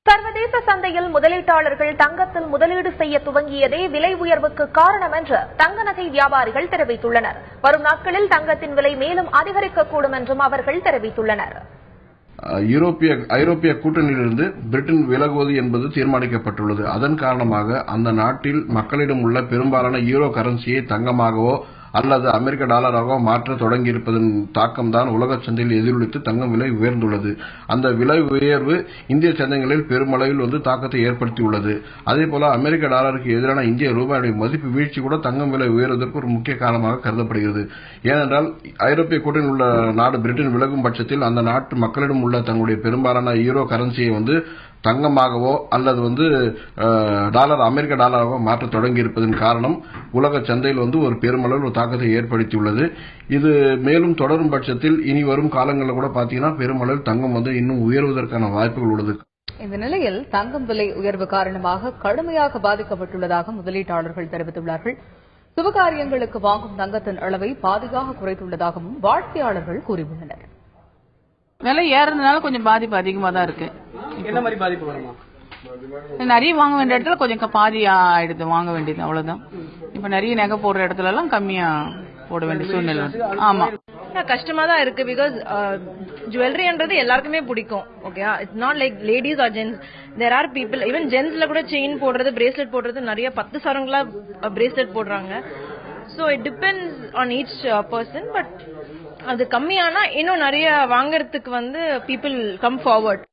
சர்வதேச சந்தையில் முதலீட்டாளர்கள் தங்கத்தில் முதலீடு செய்ய துவங்கியதே விலை உயர்வுக்கு காரணம் என்று தங்க நகை வியாபாரிகள் தெரிவித்துள்ளனர். வரும் நாட்களில் தங்கத்தின் விலை மேலும் அதிகரிக்கக்கூடும் என்றும் அவர்கள் தெரிவித்துள்ளனர். ஐரோப்பிய கூட்டணியிலிருந்து பிரிட்டன் விலகுவது என்பது தீர்மானிக்கப்பட்டுள்ளது. அதன் காரணமாக அந்த நாட்டில் மக்களிடம் உள்ள பெரும்பாலான யூரோ கரன்சியை தங்கமாகவோ அல்லது அமெரிக்க டாலராக மாற்ற தொடங்கியிருப்பதன் தாக்கம்தான் உலக சந்தையில் எதிரொலித்து தங்கம் விலை உயர்ந்துள்ளது. அந்த விலை உயர்வு இந்திய சந்தைகளில் பெருமளவில் தாக்கத்தை ஏற்படுத்தியுள்ளது. அதேபோல அமெரிக்க டாலருக்கு எதிரான இந்திய ரூபாயுடைய மதிப்பு வீழ்ச்சி கூட தங்கம் விலை உயர்வதற்கு ஒரு முக்கிய காரணமாக கருதப்படுகிறது. ஏனென்றால் ஐரோப்பிய கூட்டணியில் உள்ள நாடு பிரிட்டன் விலகும் பட்சத்தில் அந்த நாட்டு மக்களிடம் உள்ள தங்களுடைய பெரும்பாலான யூரோ கரன்சியை தங்கமாகவோ அல்லது டாலர் அமெரிக்க டாலராகவோ மாற்ற தொடங்கி இருப்பதன் காரணம் உலக சந்தையில் ஒரு பெருமளவில் ஒரு தாக்கத்தை ஏற்படுத்தியுள்ளது. இது மேலும் தொடரும் பட்சத்தில் இனி வரும் காலங்களில் கூட பாத்தீங்கன்னா பெருமளவில் தங்கம் இன்னும் உயர்வதற்கான வாய்ப்புகள் உள்ளது. இந்த நிலையில் தங்கம் விலை உயர்வு காரணமாக கடுமையாக பாதிக்கப்பட்டுள்ளதாக முதலீட்டாளர்கள் தெரிவித்துள்ளார்கள். சுபகாரியங்களுக்கு வாங்கும் தங்கத்தின் அளவை பாதியாக குறைத்துள்ளதாகவும் வாடிக்கையாளர்கள் கூறியுள்ளனர். விலை ஏறதுனால கொஞ்சம் பாதிப்பு அதிகமா தான் இருக்கு. என்ன மாதிரி பாதிப்பு வருமா? நிறைய வாங்க வேண்டிய இடத்துல கொஞ்சம் பாதி ஆயிடுது, வாங்க வேண்டியது அவ்வளவுதான். இப்ப நிறைய நகை போடுற இடத்துல எல்லாம் கம்மியா போட வேண்டிய சூழ்நிலை. ஆமா, கஷ்டமா தான் இருக்கு. பிகாஸ் ஜுவல்லரின்றது எல்லாருக்குமே பிடிக்கும். Okay, it's not like ladies or gents. There are people, even ஜென்ஸ்ல கூட செயின் போடுறது, பிரேஸ்லெட் போடுறது, நிறைய 10 சவரங்களா பிரேஸ்லெட் போடுறாங்க. So it depends on each person. But அது கம்மியானா இன்னும் நிறைய வாங்கறதுக்கு பீப்புள் கம் ஃபார்வர்ட்.